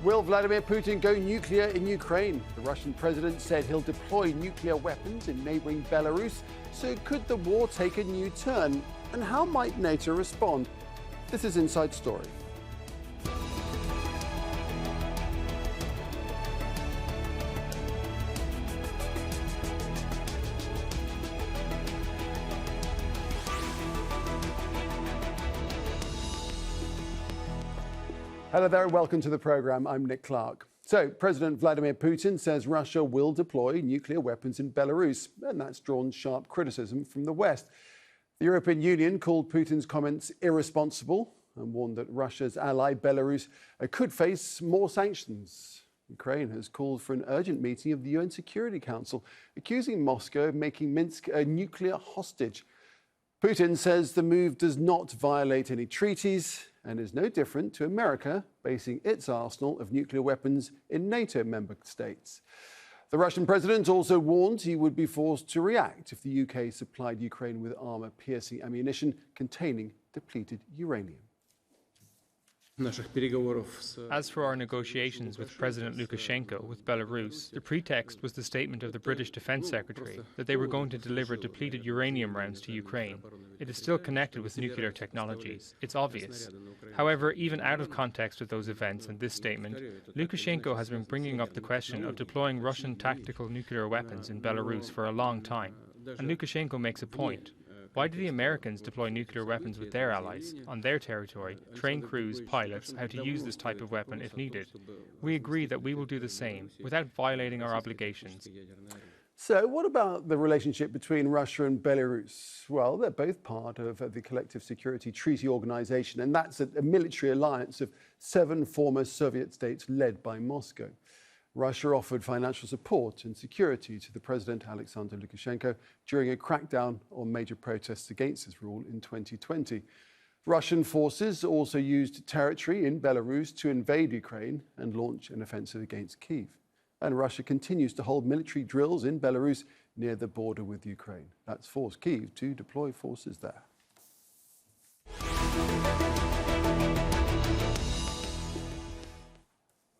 Will Vladimir Putin go nuclear in Ukraine? The Russian president said he'll deploy nuclear weapons in neighbouring Belarus. So could the war take a new turn? And how might NATO respond? This is Inside Story. Hello there, welcome to the programme. I'm Nick Clark. So, President Vladimir Putin says Russia will deploy nuclear weapons in Belarus, and that's drawn sharp criticism from the West. The European Union called Putin's comments irresponsible and warned that Russia's ally Belarus could face more sanctions. Ukraine has called for an urgent meeting of the UN Security Council, accusing Moscow of making Minsk a nuclear hostage. Putin says the move does not violate any treaties and is no different to America basing its arsenal of nuclear weapons in NATO member states. The Russian president also warned he would be forced to react if the UK supplied Ukraine with armour-piercing ammunition containing depleted uranium. As for our negotiations with President Lukashenko with Belarus, the pretext was the statement of the British Defence Secretary that they were going to deliver depleted uranium rounds to Ukraine. It is still connected with nuclear technologies. It's obvious. However, even out of context with those events and this statement, Lukashenko has been bringing up the question of deploying Russian tactical nuclear weapons in Belarus for a long time. And Lukashenko makes a point. Why do the Americans deploy nuclear weapons with their allies, on their territory, train crews, pilots, how to use this type of weapon if needed? We agree that we will do the same, without violating our obligations. So what about the relationship between Russia and Belarus? Well, they're both part of the Collective Security Treaty Organization, and that's a military alliance of 7 former Soviet states led by Moscow. Russia offered financial support and security to the president, Alexander Lukashenko, during a crackdown on major protests against his rule in 2020. Russian forces also used territory in Belarus to invade Ukraine and launch an offensive against Kyiv. And Russia continues to hold military drills in Belarus near the border with Ukraine. That's forced Kyiv to deploy forces there.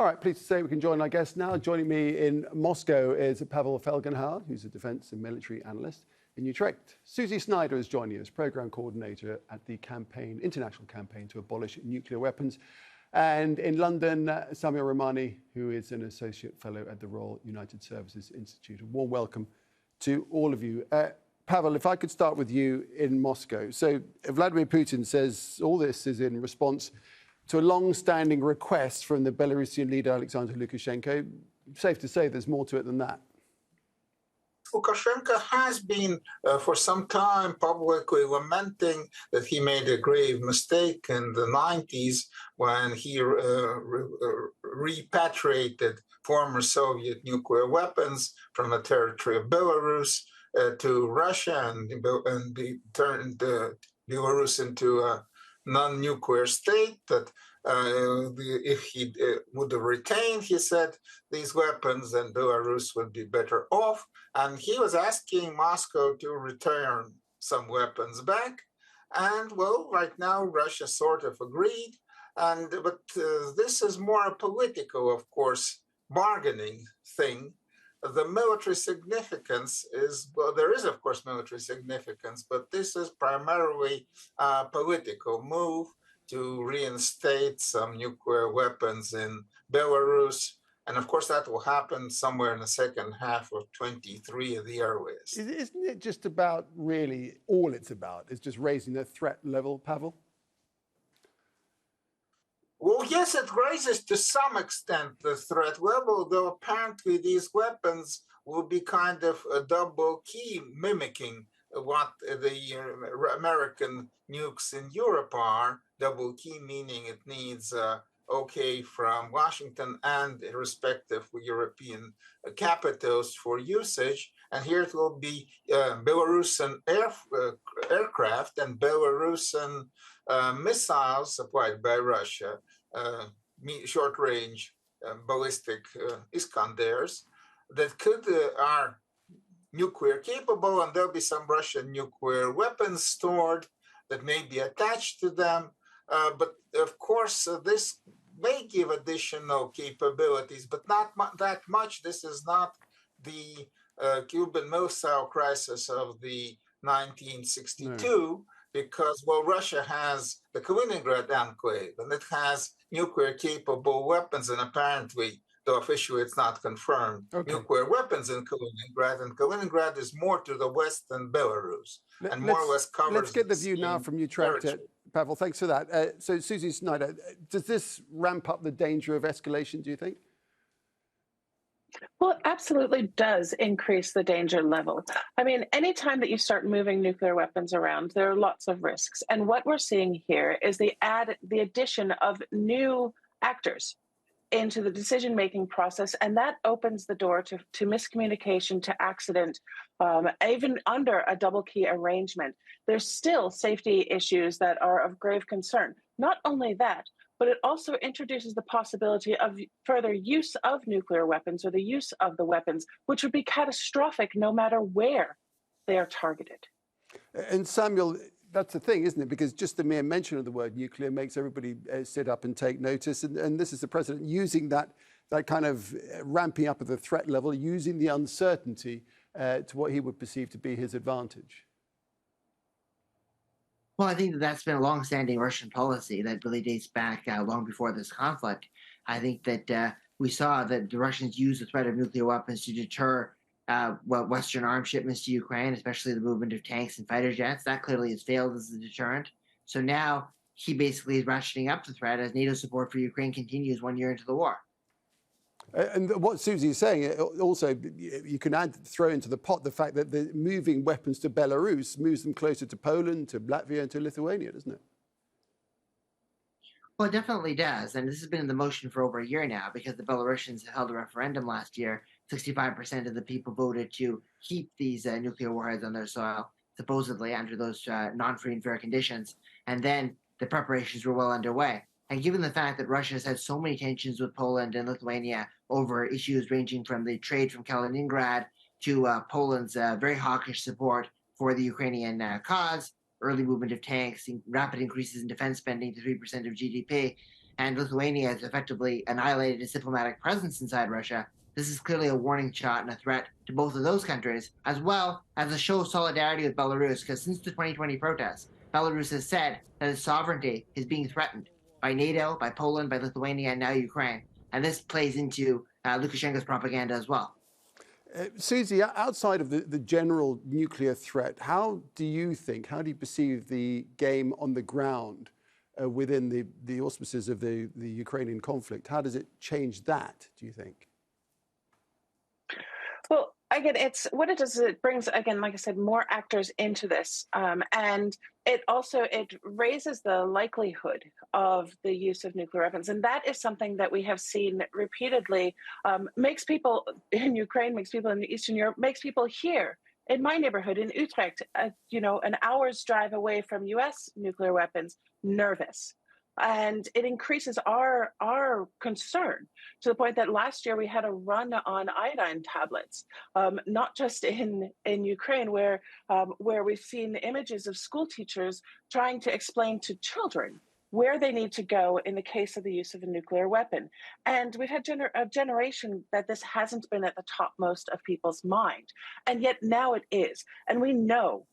All right, pleased to say we can join our guest now. Joining me in Moscow is Pavel Felgenhauer, who's a defence and military analyst in Utrecht. Susie Snyder is joining us, programme coordinator at the international campaign to abolish nuclear weapons. And in London, Samuel Ramani, who is an associate fellow at the Royal United Services Institute. A warm welcome to all of you. Pavel, if I could start with you in Moscow. So Vladimir Putin says all this is in response to a long-standing request from the Belarusian leader, Alexander Lukashenko. Safe to say there's more to it than that. Lukashenko has been for some time publicly lamenting that he made a grave mistake in the 90s when he repatriated former Soviet nuclear weapons from the territory of Belarus to Russia and turned Belarus into a non-nuclear state, that if he would have retained, he said, these weapons, then Belarus would be better off. And he was asking Moscow to return some weapons back. And, well, right now, Russia sort of agreed. But this is more a political, of course, bargaining thing. The military significance is, well, there is, of course, military significance, but this is primarily a political move to reinstate some nuclear weapons in Belarus. And of course, that will happen somewhere in the second half of 23 at the earliest. Isn't it just about really all it's about? It's just raising the threat level, Pavel? Well, yes, it raises to some extent the threat level, though apparently these weapons will be kind of a double key, mimicking what the American nukes in Europe are. Double key meaning it needs okay from Washington and respective European capitals for usage. And here it will be Belarusian aircraft and Belarusian missiles supplied by Russia, short-range ballistic Iskanders that are nuclear capable, and there'll be some Russian nuclear weapons stored that may be attached to them. But of course, this may give additional capabilities, but not that much. This is not the Cuban Missile Crisis of the 1962, No. because, well, Russia has the Kaliningrad enclave, and it has nuclear-capable weapons, and apparently, though officially it's not confirmed, nuclear weapons in Kaliningrad, and Kaliningrad is more to the west than Belarus, and more or less covers. Let's get the view now from you, Pavel. Thanks for that. So, Susie Snyder, does this ramp up the danger of escalation, do you think? Well, it absolutely does increase the danger level. I mean, anytime that you start moving nuclear weapons around, there are lots of risks. And what we're seeing here is the addition of new actors into the decision-making process, and that opens the door to miscommunication, to accident, even under a double key arrangement. There's still safety issues that are of grave concern. Not only that, but it also introduces the possibility of further use of nuclear weapons, or the use of the weapons, which would be catastrophic no matter where they are targeted. And Samuel, that's the thing, isn't it? Because just the mere mention of the word nuclear makes everybody sit up and take notice. And this is the president using that kind of ramping up of the threat level, using the uncertainty to what he would perceive to be his advantage. Well, I think that's been a long-standing Russian policy that really dates back long before this conflict. I think that we saw that the Russians used the threat of nuclear weapons to deter Western arms shipments to Ukraine, especially the movement of tanks and fighter jets. That clearly has failed as a deterrent. So now he basically is ratcheting up the threat as NATO support for Ukraine continues 1 year into the war. And what Susie is saying, also, you can throw into the pot the fact that the moving weapons to Belarus moves them closer to Poland, to Latvia, and to Lithuania, doesn't it? Well, it definitely does. And this has been in the motion for over a year now, because the Belarusians held a referendum last year. 65% of the people voted to keep these nuclear warheads on their soil, supposedly under those non-free and fair conditions. And then the preparations were well underway. And given the fact that Russia has had so many tensions with Poland and Lithuania over issues ranging from the trade from Kaliningrad to Poland's very hawkish support for the Ukrainian cause, early movement of tanks, rapid increases in defense spending to 3% of GDP, and Lithuania has effectively annihilated its diplomatic presence inside Russia, this is clearly a warning shot and a threat to both of those countries, as well as a show of solidarity with Belarus, because since the 2020 protests, Belarus has said that its sovereignty is being threatened by NATO, by Poland, by Lithuania, and now Ukraine. And this plays into Lukashenko's propaganda as well. Susie, outside of the general nuclear threat, how do you perceive the game on the ground within the auspices of the Ukrainian conflict? How does it change that, do you think? Well, again, it brings, again, like I said, more actors into this. And it raises the likelihood of the use of nuclear weapons. And that is something that we have seen repeatedly, makes people in Ukraine, makes people in Eastern Europe, makes people here in my neighborhood in Utrecht, an hour's drive away from US nuclear weapons, nervous. And it increases our concern to the point that last year we had a run on iodine tablets, not just in Ukraine, where we've seen images of school teachers trying to explain to children where they need to go in the case of the use of a nuclear weapon. And we've had a generation that this hasn't been at the topmost of people's mind. And yet now it is. And we know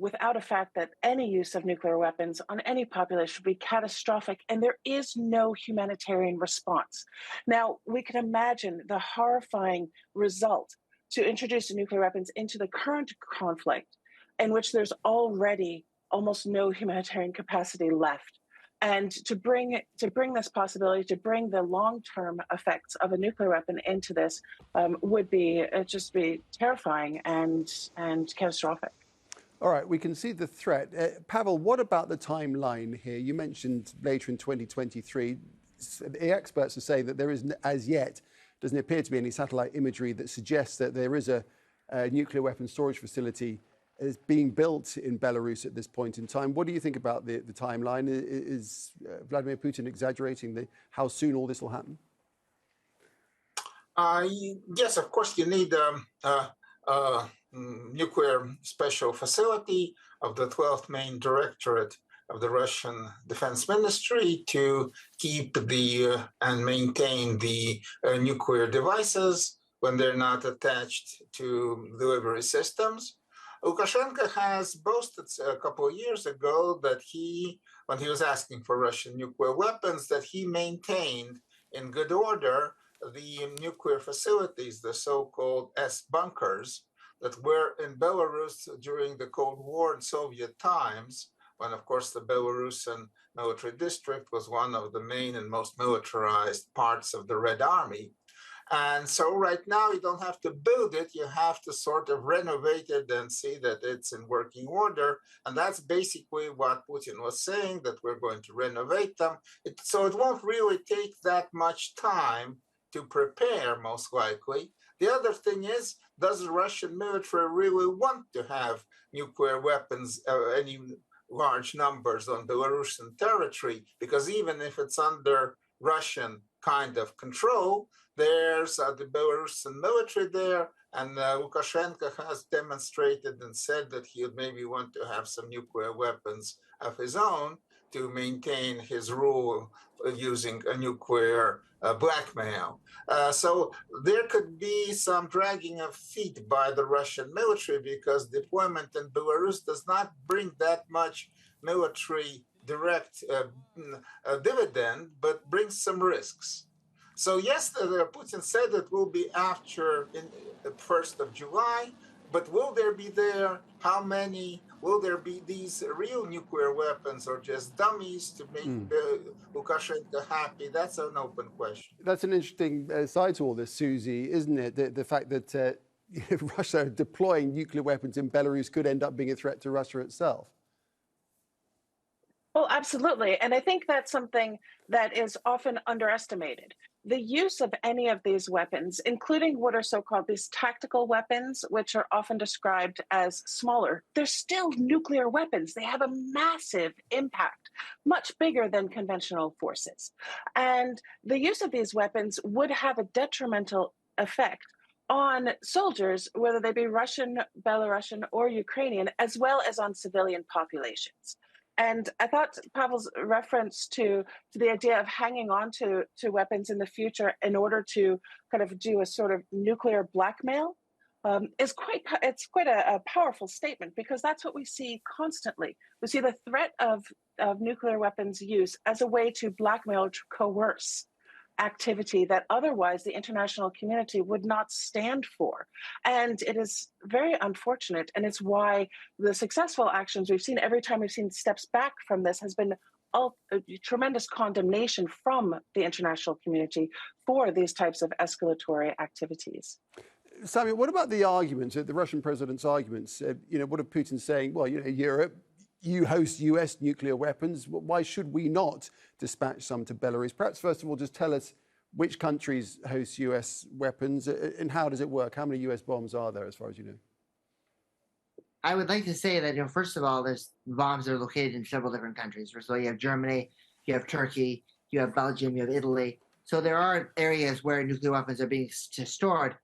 without a fact that any use of nuclear weapons on any population would be catastrophic, and there is no humanitarian response. Now, we can imagine the horrifying result to introduce nuclear weapons into the current conflict, in which there's already almost no humanitarian capacity left. And to bring this possibility, to bring the long-term effects of a nuclear weapon into this would just be terrifying and catastrophic. All right, we can see the threat. Pavel, what about the timeline here? You mentioned later in 2023. The experts are saying that there isn't, as yet, doesn't appear to be any satellite imagery that suggests that there is a nuclear weapons storage facility is being built in Belarus at this point in time. What do you think about the timeline? Is Vladimir Putin exaggerating how soon all this will happen? Yes, of course, you need nuclear special facility of the 12th main directorate of the Russian Defense Ministry to keep and maintain the nuclear devices when they're not attached to delivery systems. Lukashenko has boasted a couple of years ago that when he was asking for Russian nuclear weapons, that he maintained in good order the nuclear facilities, the so-called S-bunkers, that were in Belarus during the Cold War and Soviet times, when, of course, the Belarusian military district was one of the main and most militarized parts of the Red Army. And so right now you don't have to build it, you have to sort of renovate it and see that it's in working order. And that's basically what Putin was saying, that we're going to renovate them. So it won't really take that much time to prepare, most likely. The other thing is, does the Russian military really want to have nuclear weapons, any large numbers on Belarusian territory? Because even if it's under Russian kind of control, there's the Belarusian military there, and Lukashenko has demonstrated and said that he would maybe want to have some nuclear weapons of his own to maintain his rule using a nuclear blackmail. So there could be some dragging of feet by the Russian military, because deployment in Belarus does not bring that much military direct dividend, but brings some risks. So yes, Putin said it will be after the 1st of July, but will there be there? How many? Will there be these real nuclear weapons or just dummies to make Lukashenko happy? That's an open question. That's an interesting side to all this, Susie, isn't it? The fact that Russia deploying nuclear weapons in Belarus could end up being a threat to Russia itself. Well, absolutely. And I think that's something that is often underestimated. The use of any of these weapons, including what are so-called these tactical weapons, which are often described as smaller, they're still nuclear weapons. They have a massive impact, much bigger than conventional forces. And the use of these weapons would have a detrimental effect on soldiers, whether they be Russian, Belarusian, or Ukrainian, as well as on civilian populations. And I thought Pavel's reference to the idea of hanging on to weapons in the future in order to kind of do a sort of nuclear blackmail is quite a powerful statement, because that's what we see constantly. We see the threat of nuclear weapons use as a way to blackmail, to coerce activity that otherwise the international community would not stand for. And it is very unfortunate. And it's why the successful actions we've seen, every time we've seen steps back from this, has been a tremendous condemnation from the international community for these types of escalatory activities. Samuel, what about the arguments, the Russian president's arguments? What are Putin saying? Well, Europe, you host US nuclear weapons. Why should we not dispatch some to Belarus? Perhaps, first of all, just tell us which countries host US weapons and how does it work? How many US bombs are there, as far as you know? I would like to say that, first of all, there's bombs that are located in several different countries. So you have Germany, you have Turkey, you have Belgium, you have Italy. So there are areas where nuclear weapons are being stored.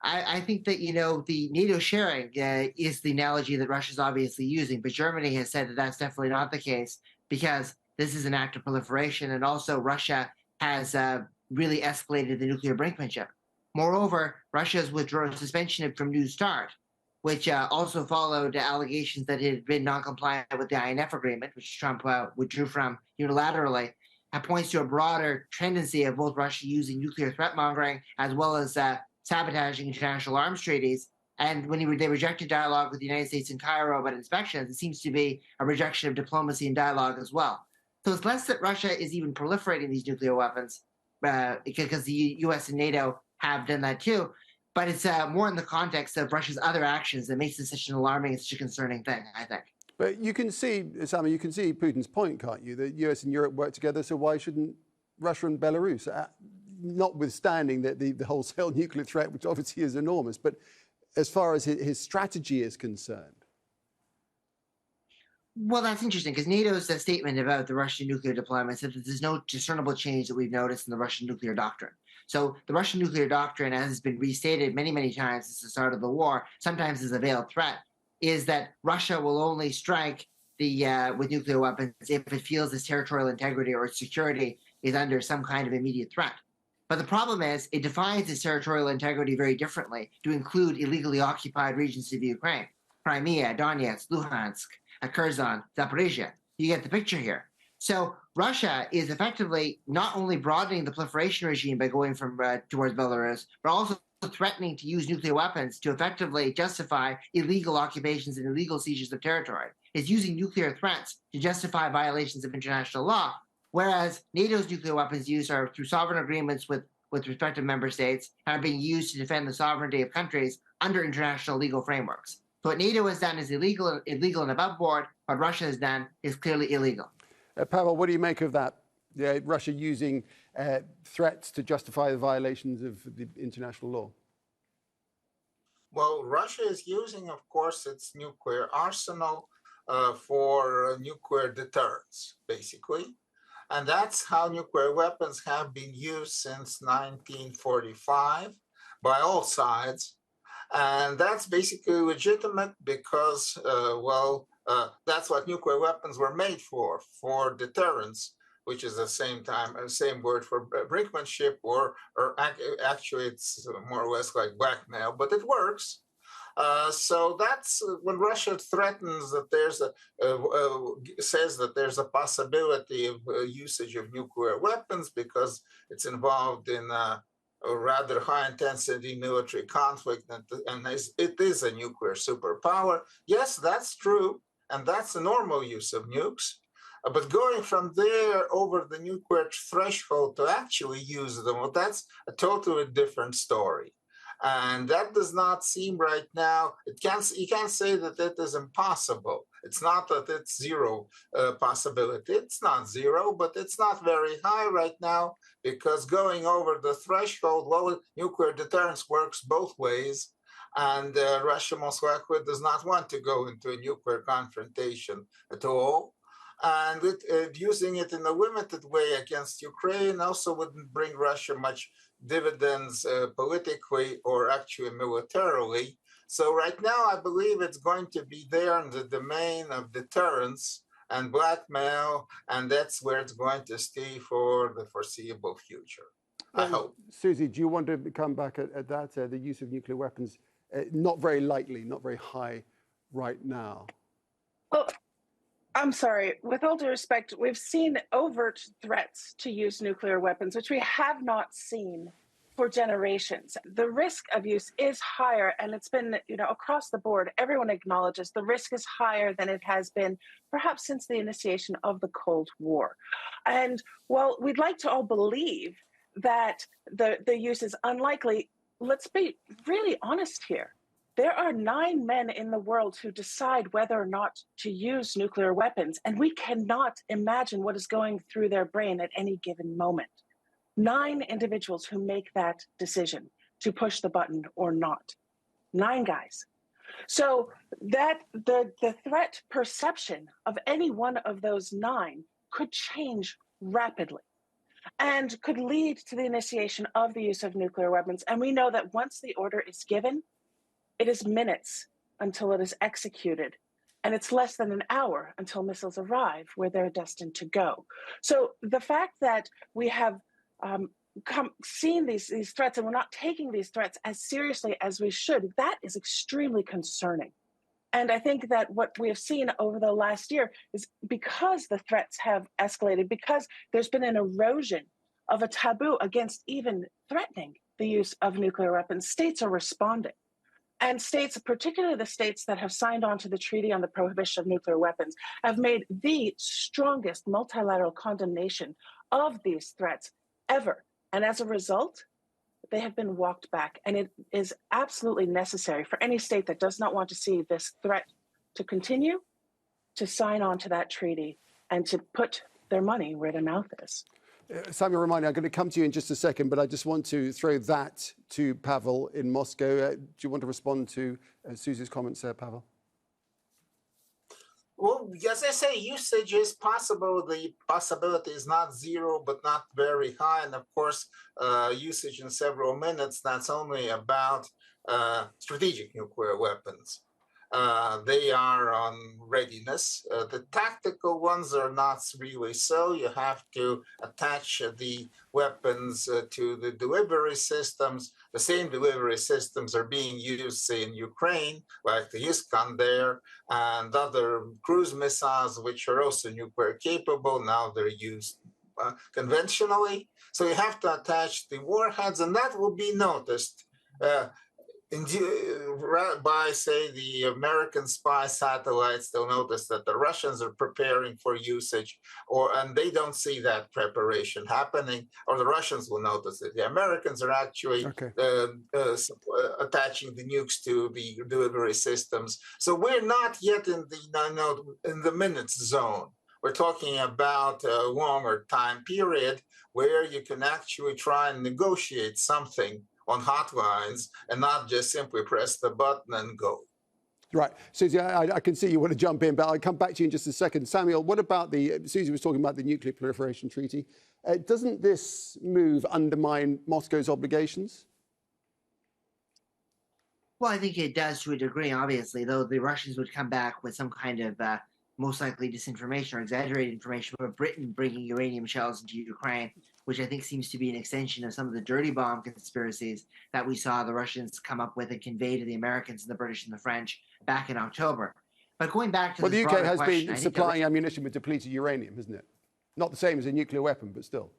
I think that, the NATO sharing is the analogy that Russia's obviously using, but Germany has said that that's definitely not the case, because this is an act of proliferation, and also Russia has really escalated the nuclear brinkmanship. Moreover, Russia's withdrawal suspension from New START, which also followed allegations that it had been non-compliant with the INF agreement, which Trump withdrew from unilaterally, points to a broader tendency of both Russia using nuclear threat-mongering as well as sabotaging international arms treaties. And when they rejected dialogue with the United States in Cairo about inspections, it seems to be a rejection of diplomacy and dialogue as well. So it's less that Russia is even proliferating these nuclear weapons, because the US and NATO have done that too, but it's more in the context of Russia's other actions that makes this such an alarming and such a concerning thing, I think. But you can see, Sami, you can see Putin's point, can't you? The US and Europe work together, so why shouldn't Russia and Belarus? Notwithstanding the wholesale nuclear threat, which obviously is enormous, but as far as his strategy is concerned. Well, that's interesting, because NATO's statement about the Russian nuclear deployment said that there's no discernible change that we've noticed in the Russian nuclear doctrine. So the Russian nuclear doctrine, as has been restated many, many times since the start of the war, sometimes as a veiled threat, is that Russia will only strike with nuclear weapons if it feels its territorial integrity or its security is under some kind of immediate threat. But the problem is it defines its territorial integrity very differently to include illegally occupied regions of Ukraine: Crimea, Donetsk, Luhansk, Kherson, Zaporizhia. You get the picture here. So Russia is effectively not only broadening the proliferation regime by going from towards Belarus, but also threatening to use nuclear weapons to effectively justify illegal occupations and illegal seizures of territory. It's using nuclear threats to justify violations of international law, whereas NATO's nuclear weapons use are through sovereign agreements with respective member states and are being used to defend the sovereignty of countries under international legal frameworks. So what NATO has done is illegal and above board. What Russia has done is clearly illegal. Pavel, what do you make of that? Russia using threats to justify the violations of the international law? Well, Russia is using, of course, its nuclear arsenal for nuclear deterrence, basically. And that's how nuclear weapons have been used since 1945 by all sides. And that's basically legitimate because, that's what nuclear weapons were made for deterrence, which is the same word for brinkmanship, or actually it's more or less like blackmail, but it works. So that's when Russia threatens that says that there's a possibility of usage of nuclear weapons because it's involved in a rather high-intensity military conflict, and it is a nuclear superpower. Yes, that's true, and that's the normal use of nukes. But going from there over the nuclear threshold to actually use them, well, that's a totally different story. And that does not seem right now, you can't say that it is impossible. It's not that it's zero possibility. It's not zero, but it's not very high right now because going over the threshold, well, nuclear deterrence works both ways. And Russia most likely does not want to go into a nuclear confrontation at all. And using it in a limited way against Ukraine also wouldn't bring Russia much dividends politically or actually militarily. So right now, I believe it's going to be there in the domain of deterrence and blackmail, and that's where it's going to stay for the foreseeable future. I hope. Susie, do you want to come back at that? The use of nuclear weapons, not very likely, not very high right now. Well, I'm sorry. With all due respect, we've seen overt threats to use nuclear weapons, which we have not seen for generations. The risk of use is higher, and it's been, across the board, everyone acknowledges the risk is higher than it has been perhaps since the initiation of the Cold War. And while we'd like to all believe that the use is unlikely, let's be really honest here. There are 9 men in the world who decide whether or not to use nuclear weapons, and we cannot imagine what is going through their brain at any given moment. 9 individuals who make that decision to push the button or not. 9 guys. So that the threat perception of any one of those 9 could change rapidly and could lead to the initiation of the use of nuclear weapons. And we know that once the order is given, it is minutes until it is executed, and it's less than an hour until missiles arrive where they're destined to go. So the fact that we have seen these threats and we're not taking these threats as seriously as we should, that is extremely concerning. And I think that what we have seen over the last year is because the threats have escalated, because there's been an erosion of a taboo against even threatening the use of nuclear weapons, states are responding. And states, particularly the states that have signed on to the Treaty on the Prohibition of Nuclear Weapons, have made the strongest multilateral condemnation of these threats ever. And as a result, they have been walked back. And it is absolutely necessary for any state that does not want to see this threat to continue to sign on to that treaty and to put their money where their mouth is. Samuel Ramani, I'm going to come to you in just a second, but I just want to throw that to Pavel in Moscow. Do you want to respond to Susie's comments there, Pavel? Well, as I say, usage is possible. The possibility is not zero, but not very high. And of course, usage in several minutes, that's only about strategic nuclear weapons. they are on readiness. The tactical ones are not really so. You have to attach the weapons to the delivery systems. The same delivery systems are being used, say, in Ukraine, like the Iskander and other cruise missiles, which are also nuclear capable. Now they're used conventionally. So you have to attach the warheads, and that will be noticed. By, say, the American spy satellites, they'll notice that the Russians are preparing for usage, and they don't see that preparation happening, or the Russians will notice it. The Americans are actually attaching the nukes to the delivery systems. So we're not yet in the minutes zone. We're talking about a longer time period where you can actually try and negotiate something on hotlines and not just simply press the button and go. Right. Susie, I can see you want to jump in, but I'll come back to you in just a second. Samuel, what about Susie was talking about the Nuclear Proliferation Treaty. Doesn't this move undermine Moscow's obligations? Well, I think it does to a degree, obviously, though the Russians would come back with some kind of most likely disinformation or exaggerated information about Britain bringing uranium shells into Ukraine, which I think seems to be an extension of some of the dirty bomb conspiracies that we saw the Russians come up with and convey to the Americans and the British and the French back in October. But going back to the UK has been supplying ammunition with depleted uranium, isn't it? Not the same as a nuclear weapon, but still.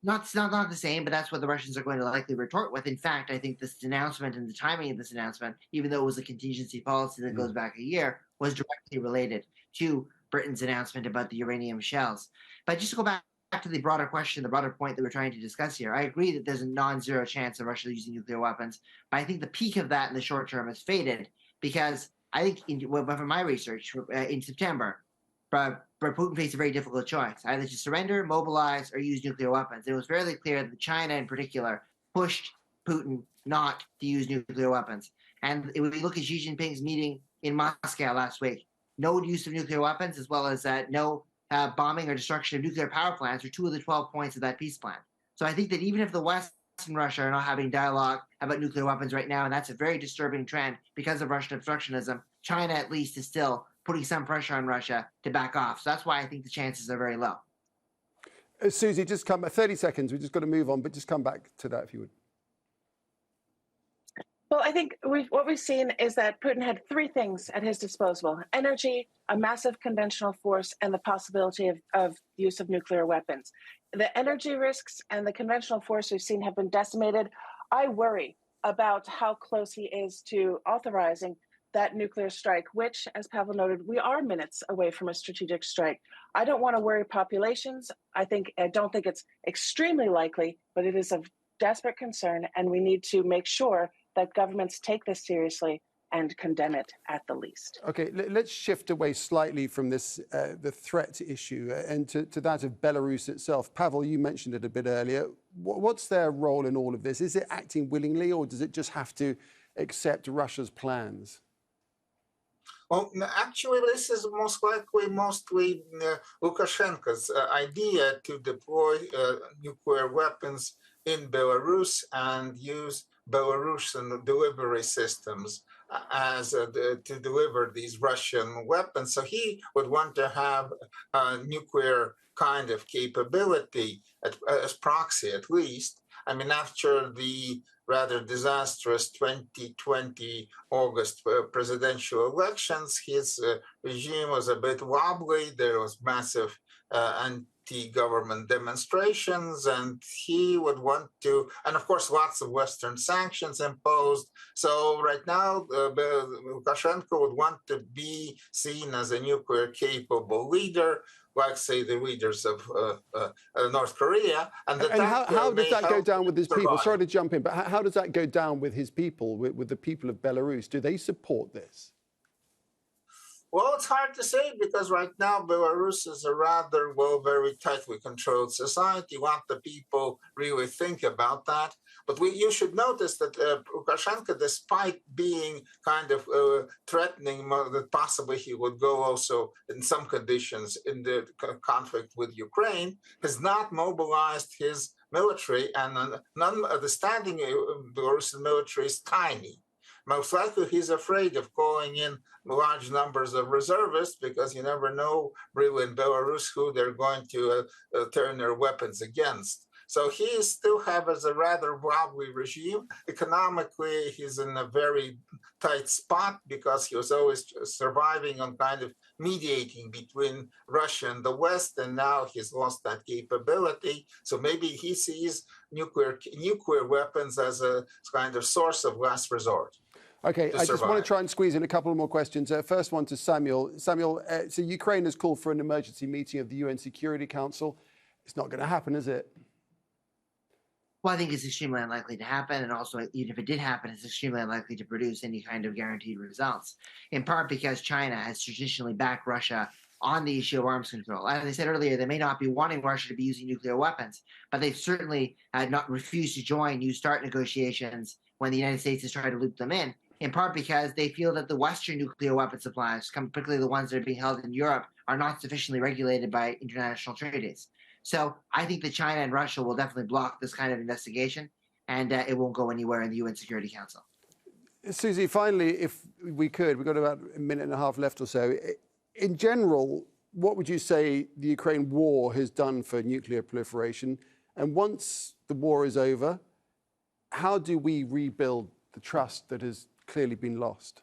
Not the same, but that's what the Russians are going to likely retort with. In fact, I think this announcement and the timing of this announcement, even though it was a contingency policy that goes back a year, was directly related to Britain's announcement about the uranium shells. But just to go back to the broader question, the broader point that we're trying to discuss here, I agree that there's a non-zero chance of Russia using nuclear weapons, but I think the peak of that in the short term has faded because I think, from my research, in September, Putin faced a very difficult choice, either to surrender, mobilize, or use nuclear weapons. It was fairly clear that China in particular pushed Putin not to use nuclear weapons. And if we look at Xi Jinping's meeting in Moscow last week, no use of nuclear weapons, as well as no bombing or destruction of nuclear power plants, are two of the 12 points of that peace plan. So I think that even if the West and Russia are not having dialogue about nuclear weapons right now, and that's a very disturbing trend because of Russian obstructionism, China at least is still putting some pressure on Russia to back off. So that's why I think the chances are very low. Susie, just come back, 30 seconds. We've just got to move on, but just come back to that if you would. Well, I think what we've seen is that Putin had three things at his disposal: energy, a massive conventional force, and the possibility of use of nuclear weapons. The energy risks and the conventional force we've seen have been decimated. I worry about how close he is to authorizing that nuclear strike, which, as Pavel noted, we are minutes away from a strategic strike. I don't want to worry populations. I don't think it's extremely likely, but it is of desperate concern, and we need to make sure that governments take this seriously and condemn it at the least. Okay, let's shift away slightly from this, the threat issue, and to that of Belarus itself. Pavel, you mentioned it a bit earlier. What's their role in all of this? Is it acting willingly, or does it just have to accept Russia's plans? Well, actually, this is mostly Lukashenko's idea to deploy nuclear weapons in Belarus and use Belarusian delivery systems to deliver these Russian weapons. So he would want to have a nuclear kind of capability as proxy, at least. I mean, after the rather disastrous 2020 August presidential elections, his regime was a bit wobbly. There was massive anti-government demonstrations, and he would want to, and of course, lots of Western sanctions imposed. So right now, Lukashenko would want to be seen as a nuclear-capable leader, like, say, the leaders of North Korea. And how does that go down with his people? Sorry to jump in, but how does that go down with his people, with the people of Belarus? Do they support this? Well, it's hard to say, because right now Belarus is a rather, very tightly controlled society. What the people really think about that. But you should notice that Lukashenko, despite being kind of threatening that possibly he would go also in some conditions in the conflict with Ukraine, has not mobilized his military, and the standing Belarusian military is tiny. most likely he's afraid of calling in large numbers of reservists because you never know really in Belarus who they're going to turn their weapons against. So he still has a rather wobbly regime. Economically, he's in a very tight spot because he was always surviving on kind of mediating between Russia and the West, and now he's lost that capability. So maybe he sees nuclear weapons as a kind of source of last resort. Okay, I just want to try and squeeze in a couple more questions. First one to Samuel. Samuel, so Ukraine has called for an emergency meeting of the UN Security Council. It's not going to happen, is it? Well, I think it's extremely unlikely to happen, and also, even if it did happen, it's extremely unlikely to produce any kind of guaranteed results, in part because China has traditionally backed Russia on the issue of arms control. As I said earlier, they may not be wanting Russia to be using nuclear weapons, but they've certainly not refused to join New START negotiations when the United States has tried to loop them in part because they feel that the Western nuclear weapon supplies, particularly the ones that are being held in Europe, are not sufficiently regulated by international treaties. So I think that China and Russia will definitely block this kind of investigation, and it won't go anywhere in the UN Security Council. Susie, finally, if we could, we've got about a minute and a half left or so. In general, what would you say the Ukraine war has done for nuclear proliferation? And once the war is over, how do we rebuild the trust that has clearly been lost?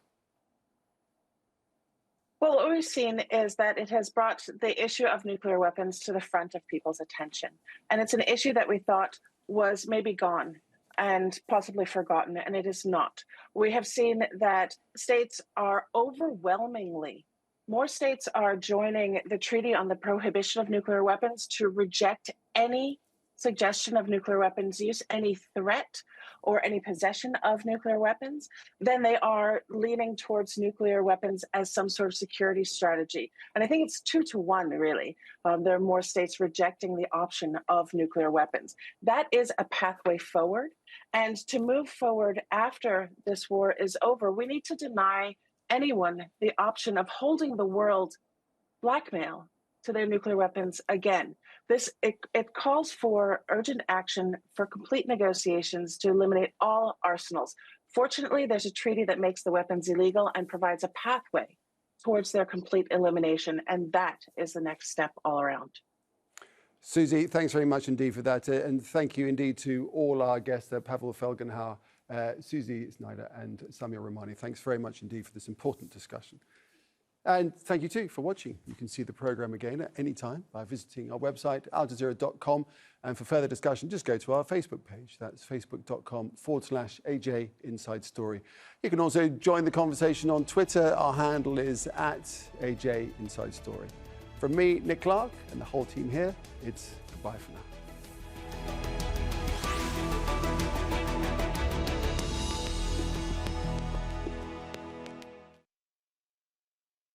Well, what we've seen is that it has brought the issue of nuclear weapons to the front of people's attention. And it's an issue that we thought was maybe gone and possibly forgotten, and it is not. We have seen that states are overwhelmingly, more states are joining the Treaty on the Prohibition of Nuclear Weapons to reject any suggestion of nuclear weapons use, any threat or any possession of nuclear weapons, then they are leaning towards nuclear weapons as some sort of security strategy. And I think it's 2-1, really. There are more states rejecting the option of nuclear weapons. That is a pathway forward. And to move forward after this war is over, we need to deny anyone the option of holding the world blackmail to their nuclear weapons again. It calls for urgent action for complete negotiations to eliminate all arsenals. Fortunately, there's a treaty that makes the weapons illegal and provides a pathway towards their complete elimination, and that is the next step all around. Susie, thanks very much indeed for that. And thank you indeed to all our guests, Pavel Felgenhauer, Susie Snyder and Samuel Ramani. Thanks very much indeed for this important discussion. And thank you too for watching. You can see the program again at any time by visiting our website, aljazeera.com. And for further discussion, just go to our Facebook page. That's facebook.com/AJ Inside Story. You can also join the conversation on Twitter. Our handle is @AJ Inside Story. From me, Nick Clark, and the whole team here, it's goodbye for now.